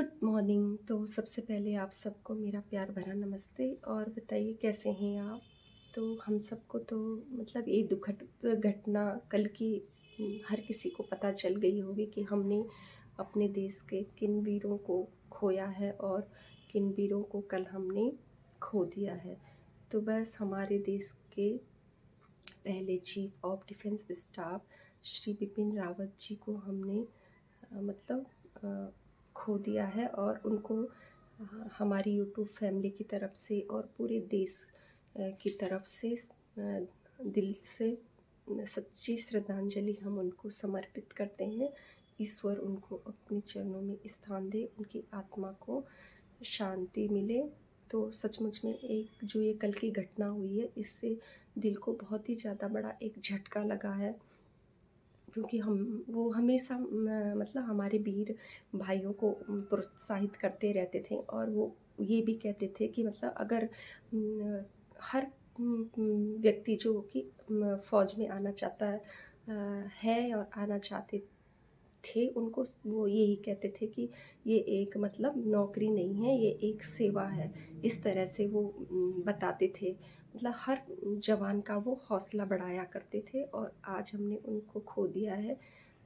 Good morning. तो सबसे पहले आप सबको मेरा प्यार भरा नमस्ते। और बताइए कैसे हैं आप। तो हम सबको तो मतलब ये दुखद घटना कल की हर किसी को पता चल गई होगी कि हमने अपने देश के किन वीरों को खोया है और किन वीरों को कल हमने खो दिया है। तो बस हमारे देश के पहले chief of defence staff Shri Bipin Rawat ji को हमने मतलब खो दिया है। और उनको हमारी यूट्यूब फैमिली की तरफ से और पूरे देश की तरफ से दिल से सच्ची श्रद्धांजलि हम उनको समर्पित करते हैं। ईश्वर उनको अपने चरणों में स्थान दे, उनकी आत्मा को शांति मिले। तो सचमुच में एक जो ये कल की घटना हुई है, इससे दिल को बहुत ही ज़्यादा बड़ा एक झटका लगा है, क्योंकि वो हमेशा मतलब हमारे वीर भाइयों को प्रोत्साहित करते रहते थे। और वो ये भी कहते थे कि मतलब अगर हर व्यक्ति जो कि फ़ौज में आना चाहता है और आना चाहते थे, उनको वो यही कहते थे कि ये एक मतलब नौकरी नहीं है, ये एक सेवा है। इस तरह से वो बताते थे। मतलब हर जवान का वो हौसला बढ़ाया करते थे। और आज हमने उनको खो दिया है।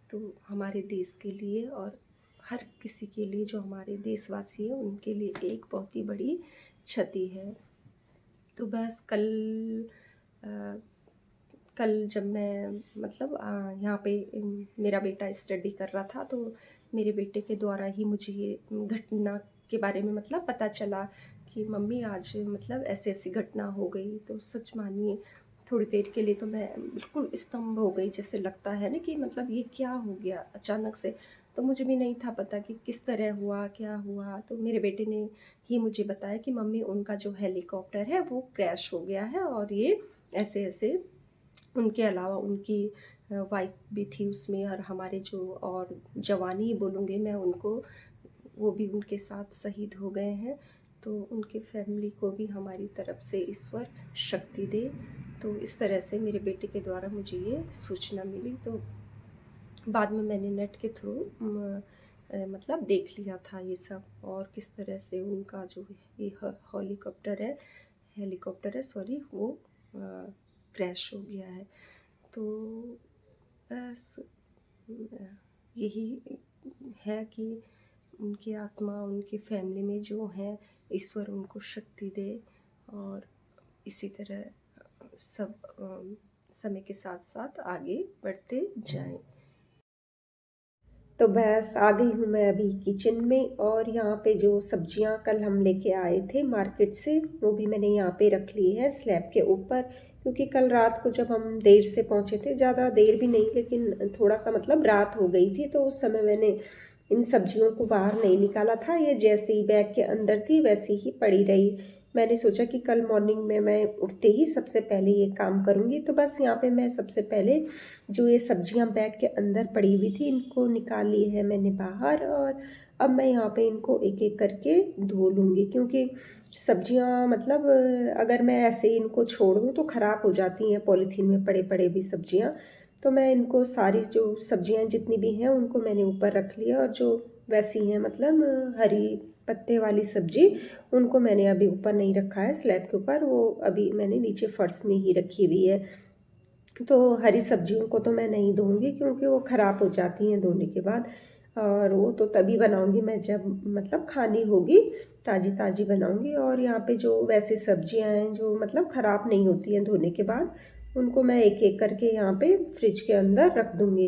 तो हमारे देश के लिए और हर किसी के लिए जो हमारे देशवासी हैं, उनके लिए एक बहुत ही बड़ी क्षति है। तो बस अ, कल जब मैं मतलब यहाँ पे मेरा बेटा स्टडी कर रहा था, तो मेरे बेटे के द्वारा ही मुझे ये घटना के बारे में मतलब पता चला कि मम्मी आज मतलब ऐसी ऐसी घटना हो गई। तो सच मानिए थोड़ी देर के लिए तो मैं बिल्कुल स्तंभ हो गई। जैसे लगता है ना कि मतलब ये क्या हो गया अचानक से। तो मुझे भी नहीं था पता कि किस तरह हुआ, क्या हुआ। तो मेरे बेटे ने ही मुझे बताया कि मम्मी उनका जो हेलीकॉप्टर है वो क्रैश हो गया है, और ये ऐसे ऐसे। उनके अलावा उनकी वाइफ भी थी उसमें, और हमारे जो और जवान ही बोलूँगी मैं उनको, वो भी उनके साथ शहीद हो गए हैं। तो उनके फैमिली को भी हमारी तरफ से ईश्वर शक्ति दे। तो इस तरह से मेरे बेटे के द्वारा मुझे ये सूचना मिली। तो बाद में मैंने नेट के थ्रू मतलब देख लिया था ये सब, और किस तरह से उनका जो ये हेलीकॉप्टर है सॉरी, वो क्रैश हो गया है। तो बस यही है कि उनकी आत्मा उनकी फैमिली में जो है, ईश्वर उनको शक्ति दे। और इसी तरह सब समय के साथ साथ आगे बढ़ते जाएं। तो बस आ गई हूँ मैं अभी किचन में, और यहाँ पे जो सब्जियाँ कल हम लेके आए थे मार्केट से, वो भी मैंने यहाँ पे रख ली है स्लैब के ऊपर। क्योंकि कल रात को जब हम देर से पहुँचे थे, ज़्यादा देर भी नहीं लेकिन थोड़ा सा मतलब रात हो गई थी, तो उस समय मैंने इन सब्जियों को बाहर नहीं निकाला था। ये जैसे ही बैग के अंदर थी वैसी ही पड़ी रही। मैंने सोचा कि कल मॉर्निंग में मैं उठते ही सबसे पहले ये काम करूँगी। तो बस यहाँ पे मैं सबसे पहले जो ये सब्जियां बैग के अंदर पड़ी हुई थी, इनको निकाल ली है मैंने बाहर। और अब मैं यहाँ पे इनको एक एक करके धो लूँगी, क्योंकि सब्जियां मतलब अगर मैं ऐसे ही इनको छोड़ दूँ तो ख़राब हो जाती हैं पॉलीथीन में पड़े पड़े भी सब्जियां। तो मैं इनको सारी जो सब्जियां जितनी भी हैं उनको मैंने ऊपर रख लिया, और जो वैसी हैं मतलब हरी पत्ते वाली सब्जी, उनको मैंने अभी ऊपर नहीं रखा है स्लैब के ऊपर, वो अभी मैंने नीचे फर्श में ही रखी हुई है। तो हरी सब्जियों को तो मैं नहीं धोऊंगी, क्योंकि वो ख़राब हो जाती हैं धोने के बाद। और वो तो तभी बनाऊंगी मैं जब मतलब खानी होगी, ताज़ी ताज़ी बनाऊंगी। और यहाँ पे जो वैसे सब्जियां हैं जो मतलब ख़राब नहीं होती हैं धोने के बाद, उनको मैं एक एक करके यहाँ पे फ्रिज के अंदर रख दूँगी।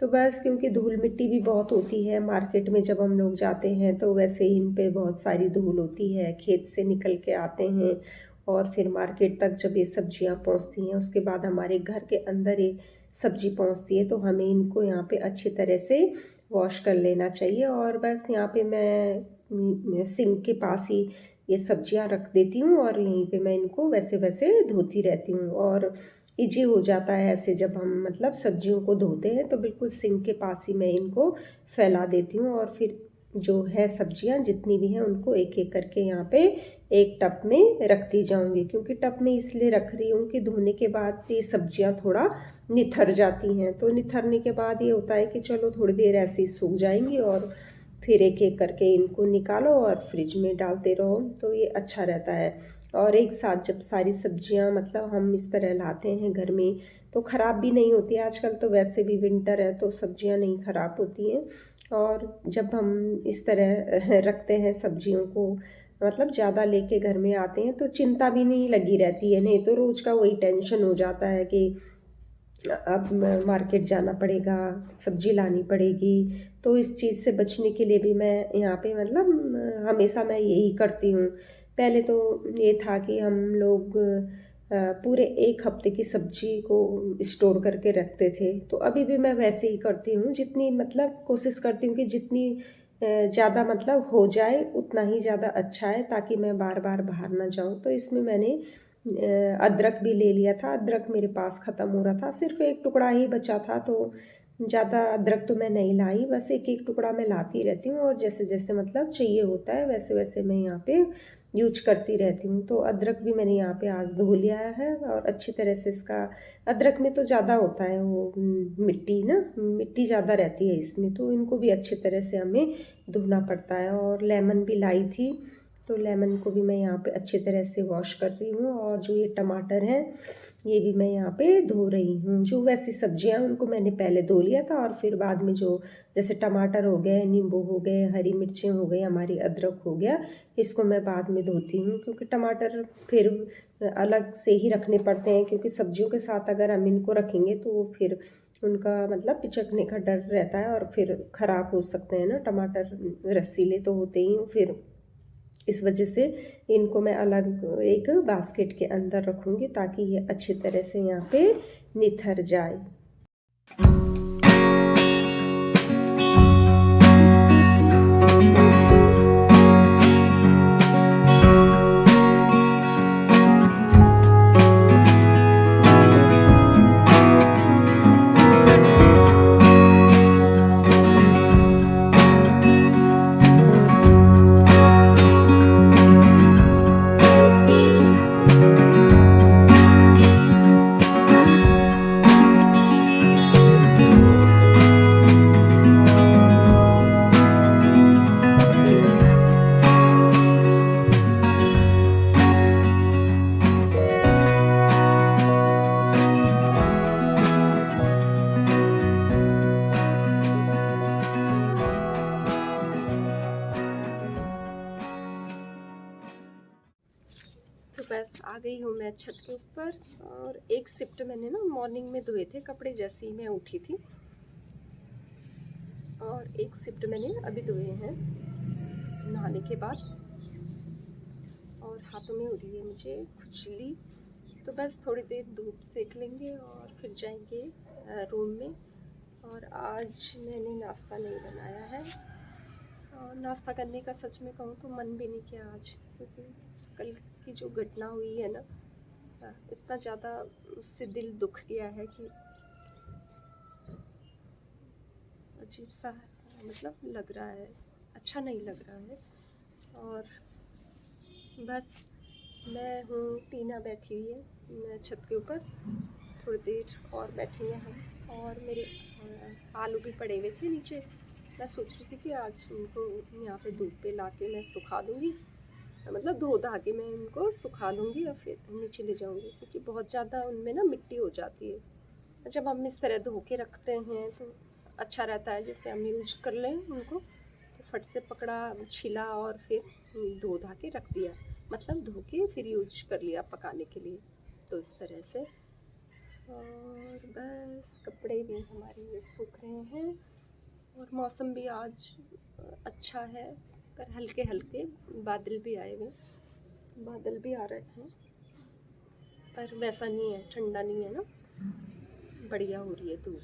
तो बस क्योंकि धूल मिट्टी भी बहुत होती है मार्केट में, जब हम लोग जाते हैं तो वैसे ही इन पे बहुत सारी धूल होती है, खेत से निकल के आते हैं और फिर मार्केट तक जब ये सब्जियां पहुंचती हैं, उसके बाद हमारे घर के अंदर ये सब्जी पहुंचती है, तो हमें इनको यहाँ पे अच्छी तरह से वॉश कर लेना चाहिए। और बस यहाँ पे मैं सिंक के पास ही ये सब्जियां रख देती हूँ, और यहीं पे मैं इनको वैसे वैसे धोती रहती हूँ। और इजी हो जाता है ऐसे, जब हम मतलब सब्जियों को धोते हैं तो बिल्कुल सिंक के पास ही मैं इनको फैला देती हूँ। और फिर जो है सब्जियां जितनी भी हैं उनको एक एक करके यहाँ पे एक टब में रखती जाऊंगी। क्योंकि टब में इसलिए रख रही हूँ कि धोने के बाद ये सब्जियां थोड़ा निथर जाती हैं, तो निथरने के बाद ये होता है कि चलो थोड़ी देर ऐसे ही सूख जाएंगी और फिर एक एक करके इनको निकालो और फ्रिज में डालते रहो, तो ये अच्छा रहता है। और एक साथ जब सारी सब्जियां मतलब हम इस तरह लाते हैं घर में तो ख़राब भी नहीं होती। आजकल तो वैसे भी विंटर है तो सब्जियां नहीं ख़राब होती हैं। और जब हम इस तरह रखते हैं सब्जियों को, मतलब ज़्यादा लेके घर में आते हैं तो चिंता भी नहीं लगी रहती है। नहीं तो रोज़ का वही टेंशन हो जाता है कि अब मार्केट जाना पड़ेगा, सब्जी लानी पड़ेगी। तो इस चीज़ से बचने के लिए भी मैं यहाँ पे मतलब हमेशा मैं यही करती हूँ। पहले तो ये था कि हम लोग पूरे एक हफ्ते की सब्जी को स्टोर करके रखते थे, तो अभी भी मैं वैसे ही करती हूँ। जितनी मतलब कोशिश करती हूँ कि जितनी ज़्यादा मतलब हो जाए उतना ही ज़्यादा अच्छा है, ताकि मैं बार बार बाहर ना जाऊँ। तो इसमें मैंने अदरक भी ले लिया था। अदरक मेरे पास ख़त्म हो रहा था, सिर्फ एक टुकड़ा ही बचा था, तो ज़्यादा अदरक तो मैं नहीं लाई, बस एक एक टुकड़ा मैं लाती रहती हूँ। और जैसे जैसे मतलब चाहिए होता है वैसे वैसे मैं यहाँ पे यूज करती रहती हूँ। तो अदरक भी मैंने यहाँ पे आज धो लिया है और अच्छी तरह से इसका, अदरक में तो ज़्यादा होता है वो मिट्टी ना, मिट्टी ज़्यादा रहती है इसमें, तो इनको भी अच्छी तरह से हमें धोना पड़ता है। और लेमन भी लाई थी, तो लेमन को भी मैं यहाँ पे अच्छी तरह से वॉश कर रही हूँ। और जो ये टमाटर हैं ये भी मैं यहाँ पे धो रही हूँ। जो वैसी सब्जियाँ उनको मैंने पहले धो लिया था, और फिर बाद में जो जैसे टमाटर हो गए, नींबू हो गए, हरी मिर्चें हो गई, हमारी अदरक हो गया, इसको मैं बाद में धोती हूँ। क्योंकि टमाटर फिर अलग से ही रखने पड़ते हैं, क्योंकि सब्जियों के साथ अगर हम इनको रखेंगे तो फिर उनका मतलब पिचकने का डर रहता है और फिर ख़राब हो सकते हैं ना। टमाटर रसीले तो होते ही, फिर इस वजह से इनको मैं अलग एक बास्केट के अंदर रखूँगी, ताकि ये अच्छी तरह से यहाँ पे निथर जाए। तो बस आ गई हूँ मैं छत के ऊपर, और एक शिफ्ट मैंने ना मॉर्निंग में धोए थे कपड़े जैसे ही मैं उठी थी, और एक शिफ्ट मैंने अभी धोए हैं नहाने के बाद। और हाथों में हो रही है मुझे खुजली, तो बस थोड़ी देर धूप सेक लेंगे और फिर जाएंगे रूम में। और आज मैंने नाश्ता नहीं बनाया है, और नाश्ता करने का सच में कहूँ तो मन भी नहीं किया आज, क्योंकि कल की जो घटना हुई है ना, इतना ज़्यादा उससे दिल दुख गया है कि अजीब सा मतलब लग रहा है, अच्छा नहीं लग रहा है। और बस मैं हूँ, टीना बैठी हुई है छत के ऊपर, थोड़ी देर और बैठेंगे हम। और मेरे आलू भी पड़े हुए थे नीचे, मैं सोच रही थी कि आज इनको यहाँ पे धूप पे ला के मैं सुखा दूँगी, मतलब धो धा के मैं इनको सुखा लूँगी और फिर नीचे ले जाऊँगी, क्योंकि बहुत ज़्यादा उनमें ना मिट्टी हो जाती है। जब हम इस तरह धो के रखते हैं तो अच्छा रहता है, जैसे हम यूज कर लें उनको, तो फट से पकड़ा, छिला और फिर धो धा के रख दिया, मतलब धो के फिर यूज कर लिया पकाने के लिए, तो इस तरह से। और बस कपड़े भी हमारे सूख रहे हैं, और मौसम भी आज अच्छा है, पर हल्के हल्के बादल भी आए हुए, बादल भी आ रहे हैं, पर वैसा नहीं है, ठंडा नहीं है ना, बढ़िया हो रही है धूप,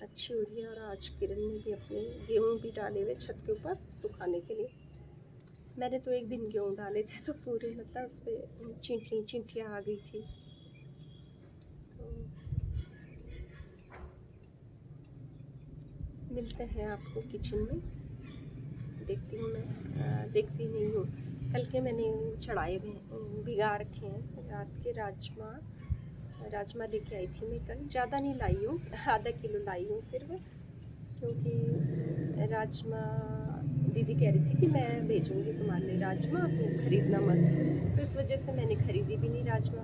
अच्छी हो रही है। और आज किरण ने भी अपने गेहूँ भी डाले हुए छत के ऊपर सुखाने के लिए। मैंने तो एक दिन गेहूँ डाले थे तो पूरे मतलब उस पर चींटियाँ आ गई थी। तो मिलते हैं आपको किचन में, देखती हूँ मैं, देखती नहीं हूँ। कल के मैंने चढ़ाए हुए भिगा रखे हैं, रात के राजमा लेके आई थी मैं कल, ज़्यादा नहीं लाई हूँ, आधा किलो लाई हूँ सिर्फ, क्योंकि राजमा दीदी कह रही थी कि मैं भेजूंगी तुम्हारे लिए राजमा, तो खरीदना मत। तो इस वजह से मैंने खरीदी भी नहीं राजमा।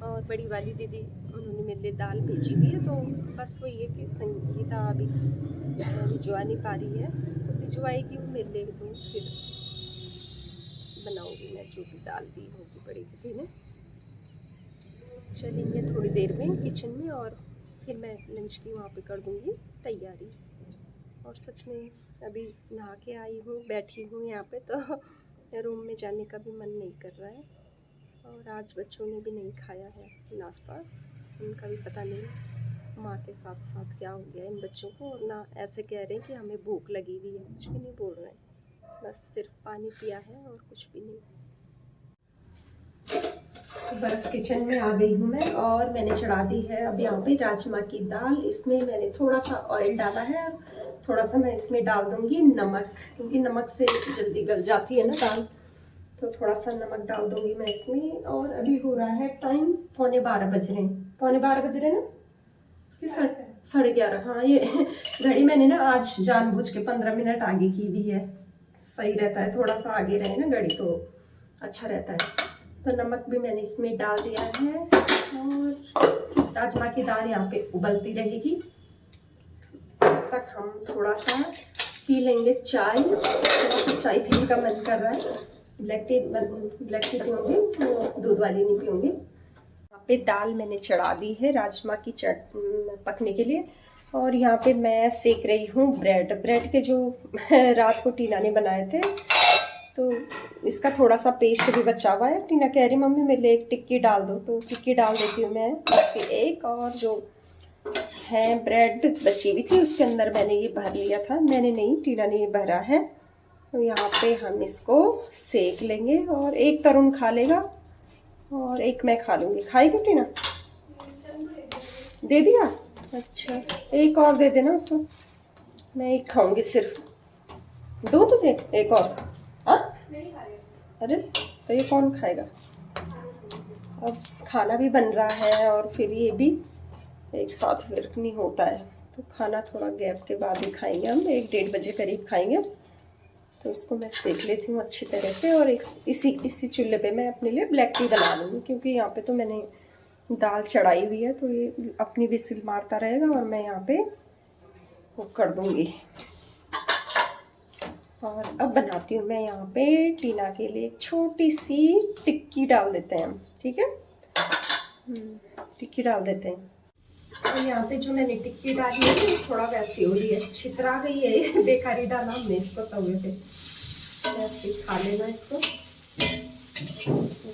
और बड़ी वाली दीदी उन्होंने मेरे लिए दाल भेजी भी है, तो बस वही है कि संगीता अभी भिजवा नहीं पा रही है, तो भिजवाएगी वो मेरे लिए, तो फिर बनाऊंगी मैं जो भी दाल दी होगी बड़ी दीदी ने। चलेंगे थोड़ी देर में किचन में और फिर मैं लंच की वहाँ पे कर दूँगी तैयारी। और सच में अभी नहा के आई हूँ, बैठी हूँ यहाँ पे, तो रूम में जाने का भी मन नहीं कर रहा है। और आज बच्चों ने भी नहीं खाया है नाश्ता, उनका भी पता नहीं माँ के साथ साथ क्या हो गया इन बच्चों को। और ना ऐसे कह रहे हैं कि हमें भूख लगी हुई है, कुछ भी नहीं बोल रहे हैं, बस सिर्फ पानी पिया है और कुछ भी नहीं। तो बस किचन में आ गई हूँ मैं, और मैंने चढ़ा दी है अब यहाँ पे राजमा की दाल। इसमें मैंने थोड़ा सा ऑयल डाला है और थोड़ा सा मैं इसमें डाल दूँगी नमक, क्योंकि नमक से जल्दी गल जाती है ना दाल, तो थोड़ा सा नमक डाल दूँगी मैं इसमें। और अभी हो रहा है टाइम 11:15 बज रहे हैं, 11:15 बज रहे हैं ना कि 11:30। हाँ, ये घड़ी मैंने ना आज जानबूझ के 15 मिनट आगे की भी है, सही रहता है, थोड़ा सा आगे रहे ना घड़ी तो अच्छा रहता है। तो नमक भी मैंने इसमें डाल दिया है, और राजमा की दाल यहाँ पे उबलती रहेगी। तब तक हम थोड़ा सा पी लेंगे चाय, थोड़ा सा चाय पीने का मन कर रहा है। ब्लैक टी पीऊँगी, वो दूध वाली नहीं पीऊँगी। यहाँ पे दाल मैंने चढ़ा दी है राजमा की पकने के लिए, और यहाँ पे मैं सेक रही हूँ ब्रेड के जो रात को टीना ने बनाए थे, तो इसका थोड़ा सा पेस्ट भी बचा हुआ है। टीना कह रही मम्मी मेरे लिए एक टिक्की डाल दो, तो टिक्की डाल देती हूँ मैं इसकी एक। और जो है ब्रेड बची हुई थी उसके अंदर मैंने ये भर लिया था, मैंने नहीं टीना ने ये भरा है। तो यहाँ पे हम इसको सेक लेंगे, और एक तरुण खा लेगा और एक मैं खा लूँगी। खाएगी टीना? दे दिया? अच्छा, एक और दे देना उसको, मैं एक खाऊंगी सिर्फ। दो तुझे एक और? हाँ, अरे तो ये कौन खाएगा? अब खाना भी बन रहा है और फिर ये भी एक साथ फिर नहीं होता है, तो खाना थोड़ा गैप के बाद ही खाएंगे हम, 1-1:30 बजे करीब खाएंगे। तो इसको मैं सेक लेती हूँ अच्छी तरह से, और एक इसी चूल्हे पे मैं अपने लिए ब्लैक टी बना लूँगी, क्योंकि यहाँ पे तो मैंने दाल चढ़ाई हुई है, तो ये अपनी विसिल मारता रहेगा और मैं यहाँ पे वो कर दूँगी। और अब बनाती हूँ मैं यहाँ पे टीना के लिए एक छोटी सी टिक्की डाल देते हैं हम, ठीक है? टिक्की डाल देते हैं। तो यहाँ पे जो मैंने टिक्की डाली है थोड़ा वैसी हो रही है, छितरा गई है ये, बेकारी डाला हमने इसको तवे पे। ऐसे खा लेना इसको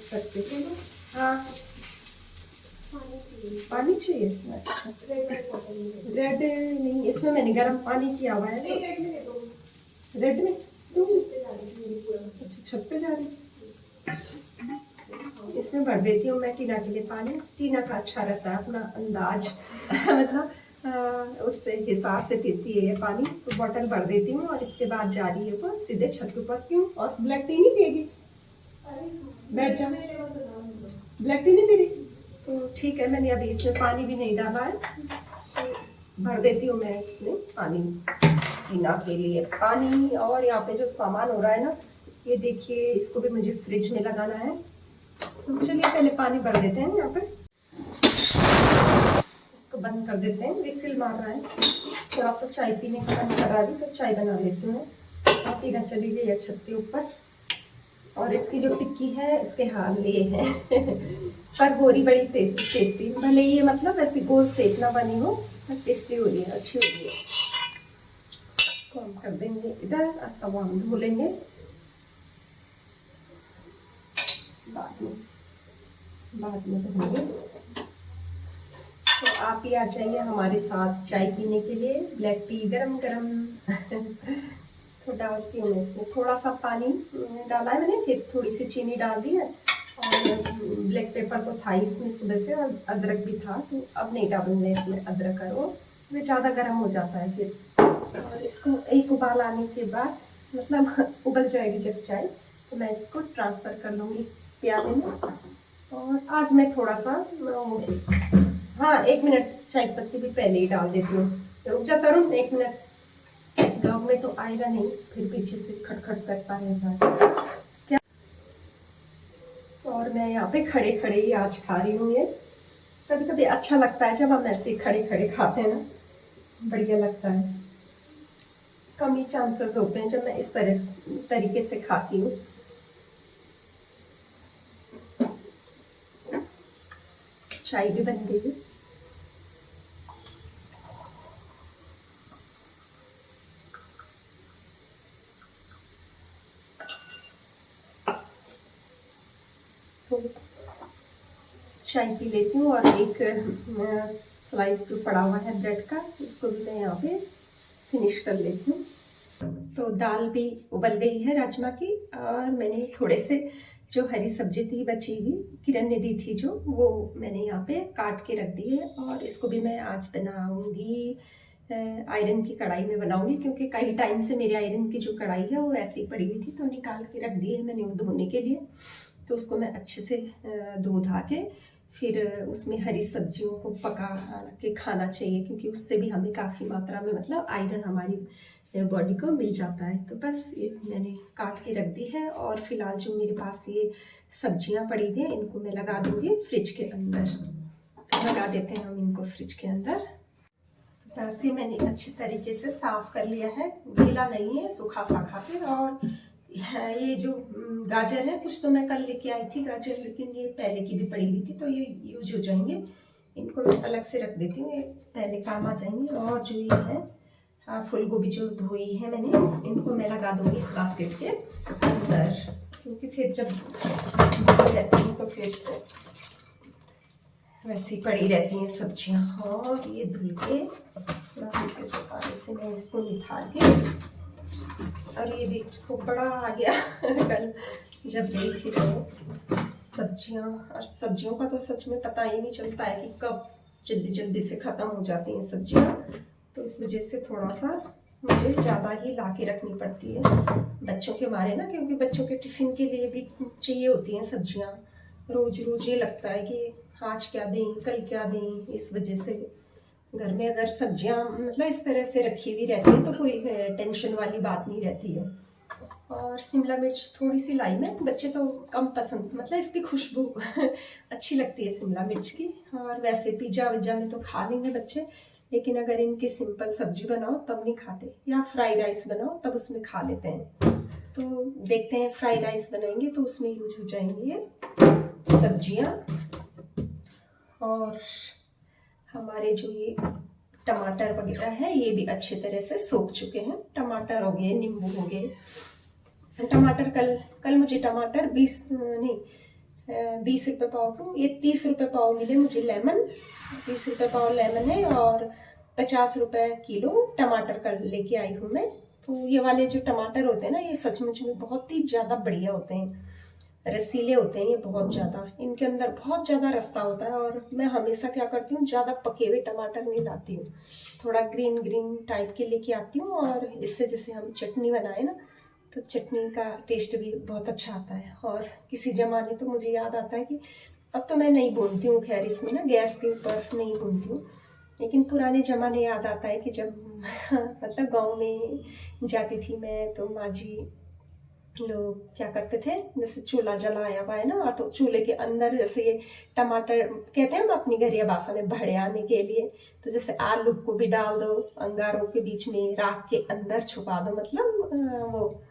करते थे ना। हाँ, पानी चाहिए? अच्छा, रेड नहीं, इसमें मैंने गर्म पानी किया हुआ है। रेड में अच्छा, छत पे जा रही, इसमें भर देती हूँ मैं टीना के लिए पानी। टीना का अच्छा रहता है अपना अंदाज मतलब उससे हिसाब से पीती है ये पानी, तो बॉटल भर देती हूँ। और इसके बाद जा रही है तो सीधे छत के ऊपर। क्यों? और ब्लैक टी नहीं पिएगी? बैठ जा, ब्लैक टी नहीं पी रही? तो ठीक है, मैंने अभी इसमें पानी भी नहीं डाला है, तो भर देती हूँ मैं इसमें पानी, टीना के लिए पानी। और यहाँ पे जो सामान हो रहा है ना, ये देखिए, इसको भी मुझे फ्रिज में लगाना है। तो चलिए पहले पानी भर देते हैं यहाँ पे, इसको बंद कर देते हैं, विसिल मार रहा है। थोड़ा सा चाय पीने का मन कर रहा है, तो चाय बना लेती हूँ। और टीना चली गई है छत के ऊपर, और इसकी जो टिक्की है इसके हाल ये है पर हो रही बड़ी टेस्टी, भले ये मतलब ऐसी गोल सेकना बनी हो, टेस्टी हो रही है, अच्छी हो रही है। तो हम कर देंगे इधर, तवा हम धो लेंगे बाद में धोएंगे। तो आप ही आ जाइए हमारे साथ चाय पीने के लिए, ब्लैक टी गरम गरम तो डालती हूँ मैं इसमें थोड़ा सा पानी डाला है मैंने, फिर थोड़ी सी चीनी डाल दी है, और ब्लैक पेपर तो था इसमें सुबह से, और अदरक भी था, तो अब नहीं डालूंगा इसमें अदरक, और वो ज़्यादा गर्म हो जाता है फिर। और इसको एक उबाल आने के बाद, मतलब उबल जाएगी जब चाय, तो मैं इसको ट्रांसफ़र कर लूँगी प्याले में। और आज मैं थोड़ा सा हाँ 1 मिनट चाय पत्ती भी पहले ही डाल देती हूँ। रुक जा तरुण, 1 मिनट। गाँव में तो आएगा नहीं, फिर पीछे से खटखट करता रहता है क्या। और मैं यहाँ पे खड़े खड़े ही आज खा रही हूँ। ये कभी कभी अच्छा लगता है जब हम ऐसे खड़े खड़े खाते हैं ना, बढ़िया लगता है। कम ही चांसेस होते हैं जब मैं इस तरीके से खाती हूँ। चाय भी बन गई है। तो चाय पी लेती हूँ और एक स्लाइस जो पड़ा हुआ है ब्रेड का, इसको भी मैं यहाँ पे फिनिश कर लेती हूँ। तो दाल भी उबल गई है राजमा की, और मैंने थोड़े से जो हरी सब्जी थी बची हुई, किरण ने दी थी जो, वो मैंने यहाँ पे काट के रख दी है। और इसको भी मैं आज बनाऊंगी आयरन की कढ़ाई में बनाऊंगी, क्योंकि कई टाइम से मेरे आयरन की जो कढ़ाई है वो ऐसी पड़ी हुई थी, तो निकाल के रख दी है मैंने वो धोने के लिए। तो उसको मैं अच्छे से धो धा के फिर उसमें हरी सब्जियों को पका के खाना चाहिए, क्योंकि उससे भी हमें काफ़ी मात्रा में मतलब आयरन हमारी बॉडी को मिल जाता है। तो बस ये मैंने काट के रख दी है। और फिलहाल जो मेरे पास ये सब्जियां पड़ी हुई हैं, इनको मैं लगा दूंगी फ्रिज के अंदर। तो लगा देते हैं हम इनको फ्रिज के अंदर। तो बस ये मैंने अच्छी तरीके से साफ कर लिया है, गीला नहीं है, सूखा सा खातिर। और ये जो गाजर है, कुछ तो मैं कल लेके आई थी गाजर, लेकिन ये पहले की भी पड़ी हुई थी, तो ये यूज हो जाएंगे। इनको मैं अलग से रख देती हूँ, ये पहले काम आ जाएंगे। और जो ये है फूल गोभी जो धोई है मैंने, इनको मैं लगा दूंगी इस बास्केट के अंदर, क्योंकि फिर जब रहती हूँ तो फिर वैसी पड़ी रहती हैं सब्जियाँ। और ये धुल के हल्के से पानी से मैं इसको निथार के, और ये भी खूब बड़ा आ गया कल जब गई थी तो सब्जियां। और सब्जियों का तो सच में पता ही नहीं चलता है कि कब जल्दी जल्दी से ख़त्म हो जाती हैं सब्जियां। तो इस वजह से थोड़ा सा मुझे ज़्यादा ही ला के रखनी पड़ती है बच्चों के मारे ना, क्योंकि बच्चों के टिफ़िन के लिए भी चाहिए होती हैं सब्जियां। रोज़ रोज़ ये लगता है कि आज क्या दें, कल क्या दें। इस वजह से घर में अगर सब्जियां मतलब इस तरह से रखी हुई रहती है तो कोई टेंशन वाली बात नहीं रहती है। और शिमला मिर्च थोड़ी सी लाई मैं, बच्चे तो कम पसंद, मतलब इसकी खुशबू अच्छी लगती है शिमला मिर्च की। और वैसे पिज्जा विज्जा में तो खा लेंगे बच्चे, लेकिन अगर इनकी सिंपल सब्जी बनाओ तब नहीं खाते, या फ्राई राइस बनाओ तब उसमें खा लेते हैं। तो देखते हैं, फ्राई राइस बनाएंगे तो उसमें यूज हो जाएंगी ये सब्जियां। और हमारे जो ये टमाटर वगैरह है ये भी अच्छे तरह से सूख चुके हैं। टमाटर हो गए, नींबू हो गए। टमाटर कल मुझे टमाटर 20 रुपये पाव को, ये 30 रुपये पाव मिले मुझे लेमन। 30 रुपये पाव लेमन है, और 50 रुपये किलो टमाटर कल लेके आई हूँ मैं। तो ये वाले जो टमाटर होते हैं ना, ये सचमुच में बहुत ही ज़्यादा बढ़िया होते हैं, रसीले होते हैं ये बहुत ज़्यादा, इनके अंदर बहुत ज़्यादा रस्सा होता है। और मैं हमेशा क्या करती हूँ, ज़्यादा पके हुए टमाटर नहीं लाती हूँ, थोड़ा ग्रीन ग्रीन टाइप के लेके आती हूँ। और इससे जैसे हम चटनी बनाए ना, तो चटनी का टेस्ट भी बहुत अच्छा आता है। और किसी ज़माने तो मुझे याद आता है कि अब तो मैं नहीं भूनती हूँ, खैर इसमें ना गैस के ऊपर नहीं भूनती हूँ, लेकिन पुराने ज़माने याद आता है कि जब मतलब गाँव में जाती थी मैं, तो माँ जी लोग क्या करते थे, जैसे चूल्हा जलाया हुआ है ना, तो चूल्हे के अंदर जैसे ये टमाटर कहते हैं हम अपनी घरिया भाषा में भड़े आने के लिए, तो जैसे आलू को भी डाल दो अंगारों के बीच में, राख के अंदर छुपा दो, मतलब वो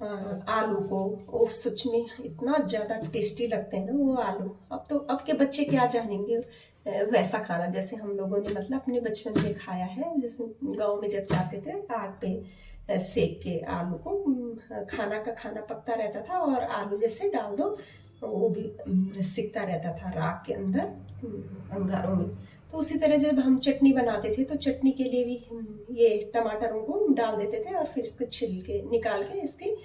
आलू को, वो सच में इतना ज़्यादा टेस्टी लगते हैं ना वो आलू। अब के बच्चे क्या जानेंगे वैसा खाना, जैसे हम लोगों ने मतलब अपने बचपन में खाया है। जैसे गांव में जब जाते थे आग पे सेक के आलू को, खाना का खाना पकता रहता था, और आलू जैसे डाल दो वो भी सिकता रहता था राख के अंदर अंगारों में। तो उसी तरह जब हम चटनी बनाते थे, तो चटनी के लिए भी ये टमाटरों को डाल देते थे, और फिर इसको छिल के निकाल के इसकी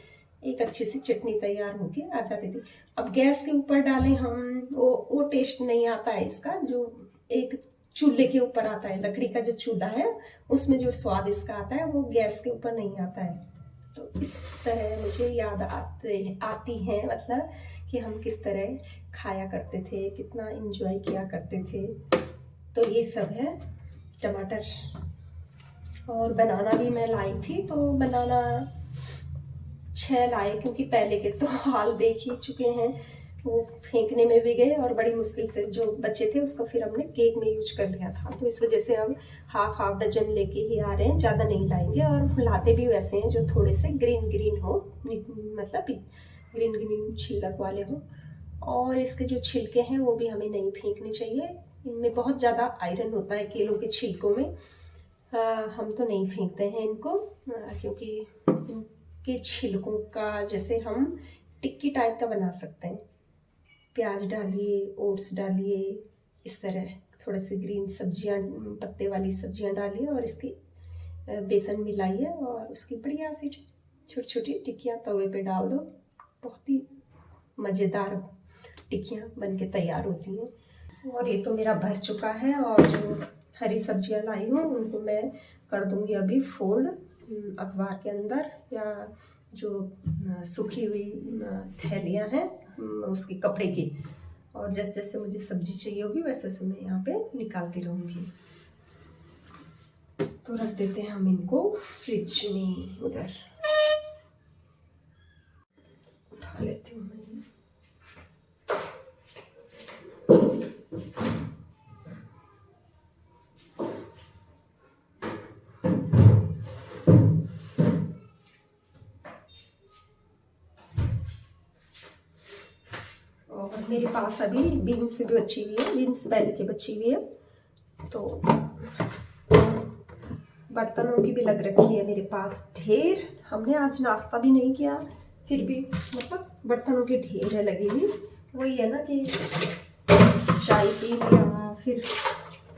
एक अच्छी सी चटनी तैयार होके आ जाती थी। अब गैस के ऊपर डालें हम, वो टेस्ट नहीं आता है इसका, जो एक चूल्हे के ऊपर आता है, लकड़ी का जो चूल्हा है उसमें जो स्वाद इसका आता है वो गैस के ऊपर नहीं आता है। तो इस तरह मुझे याद आती है, मतलब कि हम किस तरह खाया करते थे, कितना एंजॉय किया करते थे। तो ये सब है टमाटर और बनाना भी मैं लाई थी, तो बनाना 6 लाए, क्योंकि पहले के तो हाल देख ही चुके हैं, वो फेंकने में भी गए और बड़ी मुश्किल से जो बचे थे उसको फिर हमने केक में यूज कर लिया था। तो इस वजह से अब हाफ डजन लेके ही आ रहे हैं, ज़्यादा नहीं लाएंगे। और लाते भी वैसे हैं जो थोड़े से ग्रीन ग्रीन हो, मतलब ग्रीन ग्रीन छिलक वाले हो। और इसके जो छिलके हैं वो भी हमें नहीं फेंकने चाहिए, इनमें बहुत ज़्यादा आयरन होता है केलों के छिलकों में। हम तो नहीं फेंकते हैं इनको, क्योंकि इनके छिलकों का जैसे हम टिक्की टाइप का बना सकते हैं। प्याज डालिए, ओट्स डालिए, इस तरह थोड़े से ग्रीन सब्जियां, पत्ते वाली सब्जियां डालिए और इसकी बेसन मिलाइए और उसकी बढ़िया सी छोटी छोटी टिक्कियाँ तवे पे डाल दो। बहुत ही मज़ेदार टिक्कियाँ बन के तैयार होती हैं। और ये तो मेरा भर चुका है, और जो हरी सब्जियां लाई हूँ उनको मैं कर दूंगी अभी फोल्ड अखबार के अंदर, या जो सूखी हुई थैलियाँ हैं उसकी कपड़े की। और जैसे जैसे मुझे सब्जी चाहिए होगी वैसे वैसे मैं यहाँ पे निकालती रहूँगी। तो रख देते हैं हम इनको फ्रिज में, उधर उठा लेती हूँ मैं। और मेरे पास अभी बीन्स भी बची हुई है, बीन्स पहले की बची हुई है, तो बर्तनों की भी लग रखी है मेरे पास ढेर। हमने आज नाश्ता भी नहीं किया, फिर भी मतलब बर्तनों की ढेर है लगी हुई। वही है ना कि चाय पी लिया, फिर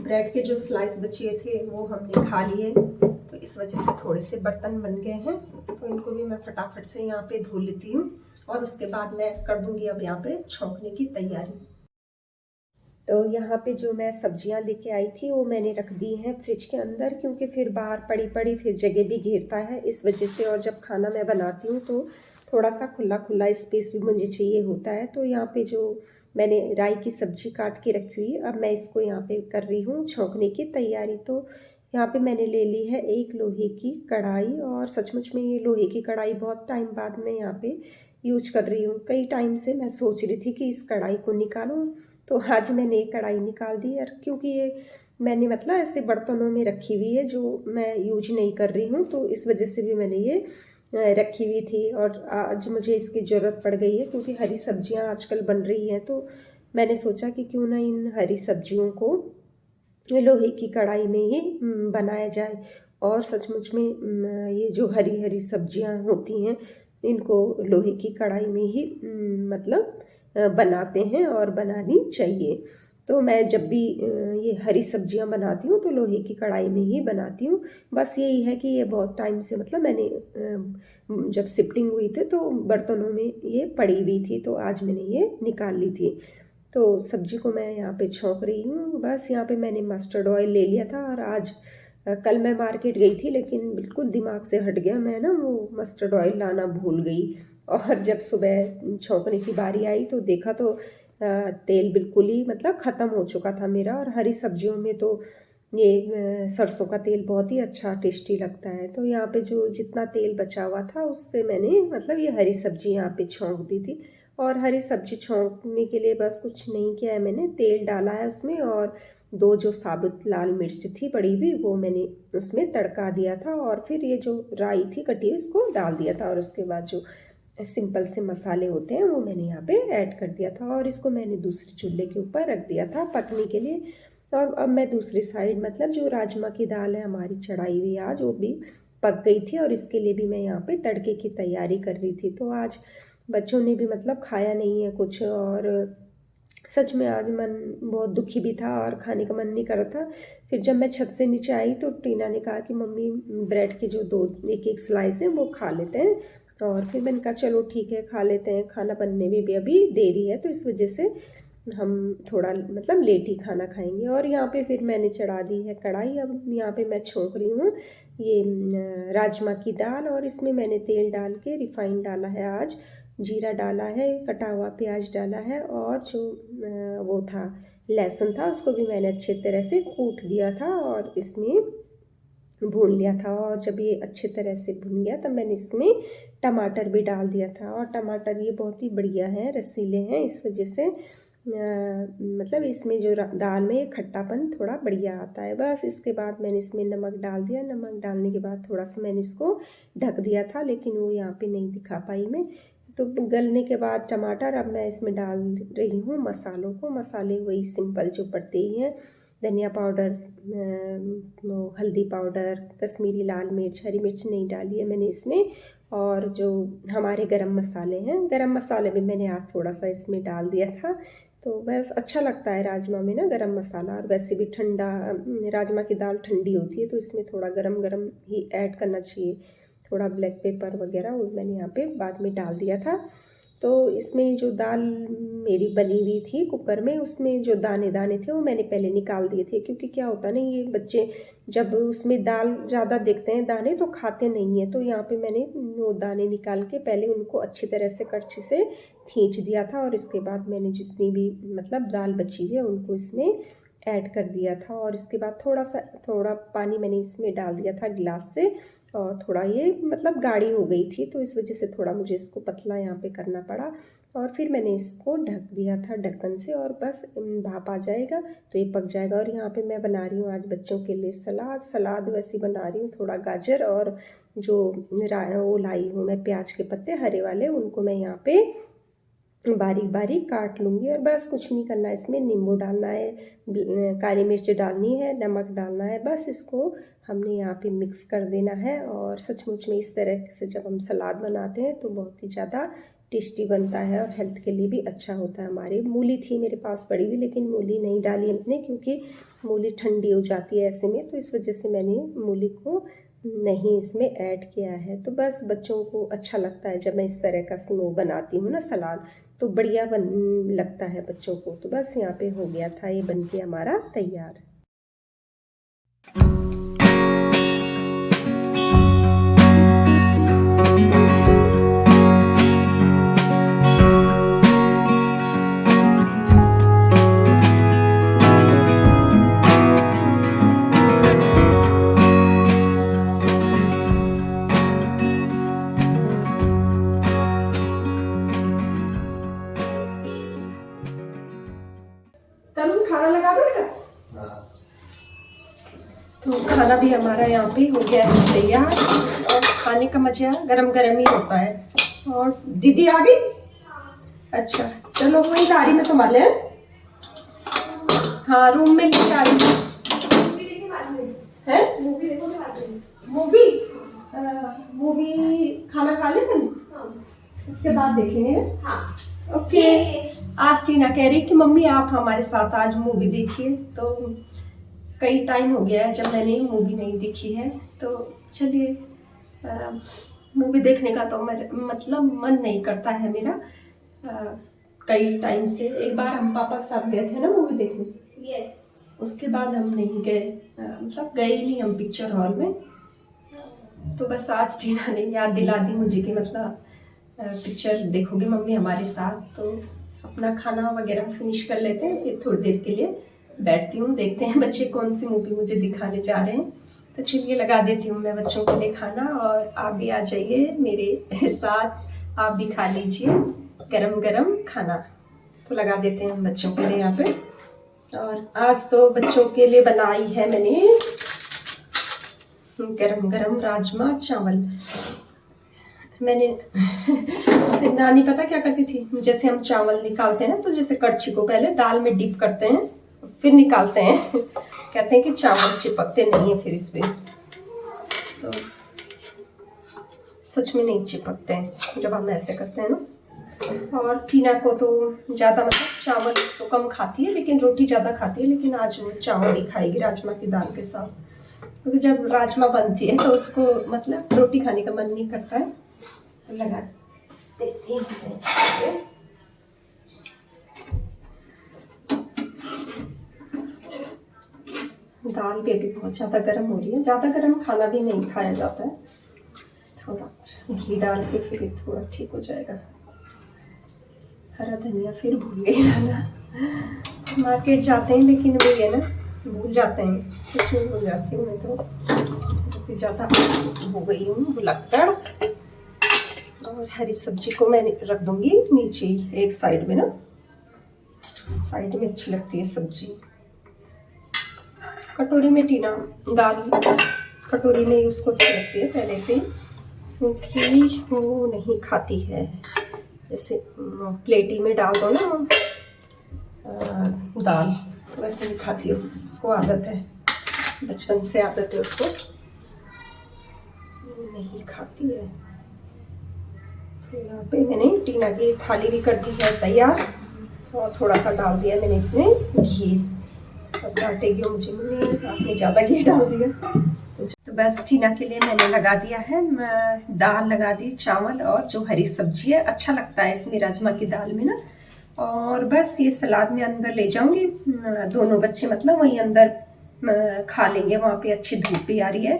ब्रेड के जो स्लाइस बचे थे वो हमने खा लिए, तो इस वजह से थोड़े से बर्तन बन गए हैं। तो इनको भी मैं फटाफट से यहाँ पे धो लेती हूँ, और उसके बाद मैं कर दूंगी अब यहाँ पे छौंकने की तैयारी। तो यहाँ पे जो मैं सब्जियाँ लेके आई थी वो मैंने रख दी हैं फ्रिज के अंदर, क्योंकि फिर बाहर पड़ी पड़ी फिर जगह भी घेरता है, इस वजह से। और जब खाना मैं बनाती हूँ तो थोड़ा सा खुला खुला स्पेस भी मुझे चाहिए होता है। तो यहाँ पे जो मैंने राई की सब्जी काट के रखी हुई, अब मैं इसको यहाँ पे कर रही हूँ छौंकने की तैयारी। तो यहाँ पे मैंने ले ली है एक लोहे की कढ़ाई, और सचमुच में ये लोहे की कढ़ाई बहुत टाइम बाद मैं यहाँ पे यूज कर रही हूँ। कई टाइम से मैं सोच रही थी कि इस कढ़ाई को निकालूं, तो आज मैंने एक कढ़ाई निकाल दी। और क्योंकि ये मैंने मतलब ऐसे बर्तनों में रखी हुई है जो मैं यूज नहीं कर रही हूँ, तो इस वजह से भी मैंने ये रखी हुई थी। और आज मुझे इसकी ज़रूरत पड़ गई है, क्योंकि हरी सब्जियाँ आजकल बन रही हैं, तो मैंने सोचा कि क्यों ना इन हरी सब्जियों को लोहे की कढ़ाई में ही बनाया जाए। और सचमुच में ये जो हरी हरी सब्जियां होती हैं इनको लोहे की कढ़ाई में ही मतलब बनाते हैं और बनानी चाहिए। तो मैं जब भी ये हरी सब्जियां बनाती हूँ तो लोहे की कढ़ाई में ही बनाती हूँ। बस यही है कि ये बहुत टाइम से मतलब मैंने जब शिफ्टिंग हुई थी तो बर्तनों में ये पड़ी हुई थी, तो आज मैंने ये निकाल ली थी। तो सब्जी को मैं यहाँ पे छौंक रही हूँ। बस यहाँ पे मैंने मस्टर्ड ऑयल ले लिया था, और आज कल मैं मार्केट गई थी लेकिन बिल्कुल दिमाग से हट गया, मैं ना वो मस्टर्ड ऑयल लाना भूल गई। और जब सुबह छौंकने की बारी आई तो देखा तो तेल बिल्कुल ही मतलब ख़त्म हो चुका था मेरा। और हरी सब्जियों में तो ये सरसों का तेल बहुत ही अच्छा टेस्टी लगता है। तो यहाँ पे जो जितना तेल बचा हुआ था उससे मैंने मतलब ये हरी सब्जी यहाँ पे छौंक दी थी। और हरी सब्जी छौंकने के लिए बस कुछ नहीं किया है, मैंने तेल डाला है उसमें, और 2 जो साबुत लाल मिर्च थी पड़ी हुई वो मैंने उसमें तड़का दिया था। और फिर ये जो राई थी कटी हुई उसको डाल दिया था, और उसके बाद जो सिंपल से मसाले होते हैं वो मैंने यहाँ पे ऐड कर दिया था। और इसको मैंने दूसरे चूल्हे के ऊपर रख दिया था पकने के लिए। और अब मैं दूसरी साइड मतलब जो राजमा की दाल है हमारी चढ़ाई हुई आज, वो भी पक गई थी, और इसके लिए भी मैं यहाँ पे तड़के की तैयारी कर रही थी। तो आज बच्चों ने भी मतलब खाया नहीं है कुछ, और सच में आज मन बहुत दुखी भी था और खाने का मन नहीं कर रहा था। फिर जब मैं छत से नीचे आई तो टीना ने कहा कि मम्मी ब्रेड के जो 2 एक एक स्लाइस हैं वो खा लेते हैं। और फिर मैंने कहा चलो ठीक है खा लेते हैं, खाना बनने में भी अभी देरी है, तो इस वजह से हम थोड़ा मतलब लेट ही खाना खाएंगे। और यहाँ पे फिर मैंने चढ़ा दी है कढ़ाई। अब यहाँ पे मैं छोंक रही हूँ ये राजमा की दाल, और इसमें मैंने तेल डाल के रिफाइंड डाला है, आज जीरा डाला है, कटा हुआ प्याज डाला है, और जो वो था लहसुन था उसको भी मैंने अच्छे तरह से कूट दिया था। और इसमें भून लिया था। और जब ये अच्छे तरह से भुन गया तब मैंने इसमें टमाटर भी डाल दिया था। और टमाटर ये बहुत ही बढ़िया हैं, रसीले हैं, इस वजह से मतलब इसमें जो दाल में ये खट्टापन थोड़ा बढ़िया आता है। बस इसके बाद मैंने इसमें नमक डाल दिया। नमक डालने के बाद थोड़ा सा मैंने इसको ढक दिया था, लेकिन वो यहाँ पे नहीं दिखा पाई मैं। तो गलने के बाद टमाटर, अब मैं इसमें डाल रही हूँ मसालों को। मसाले वही सिंपल जो पड़ते ही हैं, धनिया पाउडर, हल्दी पाउडर, कश्मीरी लाल मिर्च, हरी मिर्च नहीं डाली है मैंने इसमें। और जो हमारे गरम मसाले हैं, गरम मसाले भी मैंने आज थोड़ा सा इसमें डाल दिया था। तो बस अच्छा लगता है राजमा में ना गरम मसाला। और वैसे भी ठंडा, राजमा की दाल ठंडी होती है तो इसमें थोड़ा गरम गरम ही ऐड करना चाहिए। थोड़ा ब्लैक पेपर वगैरह वो मैंने यहाँ पे बाद में डाल दिया था। तो इसमें जो दाल मेरी बनी हुई थी कुकर में, उसमें जो दाने दाने थे वो मैंने पहले निकाल दिए थे। क्योंकि क्या होता है ना, ये बच्चे जब उसमें दाल ज़्यादा देखते हैं दाने तो खाते नहीं हैं। तो यहाँ पे मैंने वो दाने निकाल के पहले उनको अच्छी तरह से कड़छी से खींच दिया था। और इसके बाद मैंने जितनी भी मतलब दाल बची हुई है उनको इसमें ऐड कर दिया था। और इसके बाद थोड़ा पानी मैंने इसमें डाल दिया था गिलास से। और थोड़ा ये मतलब गाढ़ी हो गई थी तो इस वजह से थोड़ा मुझे इसको पतला यहाँ पे करना पड़ा। और फिर मैंने इसको ढक दिया था ढक्कन से, और बस भाप आ जाएगा तो ये पक जाएगा। और यहाँ पे मैं बना रही हूँ आज बच्चों के लिए सलाद वैसी बना रही हूँ। थोड़ा गाजर और जो वो लाई हूँ मैं प्याज के पत्ते हरे वाले, उनको मैं यहाँ पे बारीक बारीक काट लूँगी। और बस कुछ नहीं करना है, इसमें नींबू डालना है, काली मिर्च डालनी है, नमक डालना है। बस इसको हमने यहाँ पे मिक्स कर देना है। और सचमुच में इस तरह से जब हम सलाद बनाते हैं तो बहुत ही ज़्यादा टेस्टी बनता है और हेल्थ के लिए भी अच्छा होता है। हमारी मूली थी मेरे पास पड़ी हुई, लेकिन मूली नहीं डाली हमने क्योंकि मूली ठंडी हो जाती है ऐसे में, तो इस वजह से मैंने मूली को नहीं इसमें ऐड किया है। तो बस बच्चों को अच्छा लगता है जब मैं इस तरह का स्मो बनाती हूँ ना सलाद, तो बढ़िया लगता है बच्चों को। तो बस यहाँ पे हो गया था ये बन के हमारा तैयार। तब खाना लगा दो बेटा। तो खाना भी हमारा यहाँ पे हो गया है तैयार। और खाने का मजा गरम गरम ही होता है। और दीदी आ गई? अच्छा चलो वही ला रही मैं तुम्हारे। हाँ रूम में लेके आ रही है। मूवी खाना खा ले उसके बाद देखेंगे। हाँ ओके। आज टीना कह रही कि मम्मी आप हमारे साथ आज मूवी देखिए। तो कई टाइम हो गया है जब मैंने मूवी नहीं देखी है, तो चलिए मूवी देखने का तो मतलब मन नहीं करता है मेरा कई टाइम से। एक बार हम पापा के साथ गए थे ना मूवी देखने। यस। उसके बाद हम नहीं गए, मतलब गए ही नहीं हम पिक्चर हॉल में। तो बस आज टीना ने याद दिला दी मुझे कि मतलब पिक्चर देखोगे मम्मी हमारे साथ। तो अपना खाना वगैरह फिनिश कर लेते हैं, फिर थोड़ी देर के लिए बैठती हूँ, देखते हैं बच्चे कौन सी मूवी मुझे दिखाने जा रहे हैं। तो चलिए लगा देती हूँ मैं बच्चों के लिए खाना, और आप भी आ जाइए मेरे साथ, आप भी खा लीजिए गरम गरम खाना। तो लगा देते हैं हम बच्चों के लिए यहाँ पे। और आज तो बच्चों के लिए बनाई है मैंने गरम गरम राजमा चावल। मैंने फिर नानी पता क्या करती थी, जैसे हम चावल निकालते हैं ना, तो जैसे कड़छी को पहले दाल में डिप करते हैं फिर निकालते हैं। कहते हैं कि चावल चिपकते नहीं है फिर इसमें। तो सच में नहीं चिपकते हैं जब हम ऐसे करते हैं ना। और टीना को तो ज़्यादा मतलब चावल तो कम खाती है, लेकिन रोटी ज़्यादा खाती है। लेकिन आज वो चावल ही खाएगी राजमा की दाल के साथ, क्योंकि जब राजमा बनती है तो उसको मतलब रोटी खाने का मन नहीं करता है। तो लगा देती हूँ। दाल भी अभी बहुत ज़्यादा गर्म हो रही है। ज़्यादा गर्म खाना भी नहीं खाया जाता है, थोड़ा घी डाल के फिर थोड़ा ठीक हो जाएगा। हरा धनिया फिर भूल गई ना, मार्केट जाते हैं लेकिन वही है ना, भूल जाते हैं, सच में भूल जाती हूँ मैं तो, इतनी ज़्यादा हो गई हूँ भुलक्कड़। और हरी सब्जी को मैं रख दूँगी नीचे एक साइड में ना, साइड में अच्छी लगती है सब्जी। कटोरी में टीना दाल कटोरी में उसको अच्छी लगती है पहले से, क्योंकि वो नहीं खाती है। जैसे प्लेटी में डाल दो ना दाल, तो वैसे नहीं खाती हो, उसको आदत है, बचपन से आदत है उसको, नहीं खाती है। तो यहाँ पे मैंने टीना की थाली भी कर दी है तैयार, और थोड़ा सा डाल दिया मैंने इसमें घी। अब डांटेगी मुझे, मम्मी आपने ज़्यादा घी डाल दिया। तो बस टीना के लिए मैंने लगा दिया है, दाल लगा दी, चावल और जो हरी सब्जी है, अच्छा लगता है इसमें राजमा की दाल में ना। और बस ये सलाद में अंदर ले जाऊंगी, दोनों बच्चे मतलब वहीं अंदर खा लेंगे, वहाँ पे अच्छी धूप भी आ रही है।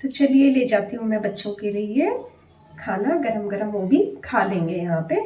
तो चलिए ले जाती हूँ मैं बच्चों के लिए खाना, गरम गरम वो भी खा लेंगे यहाँ पे।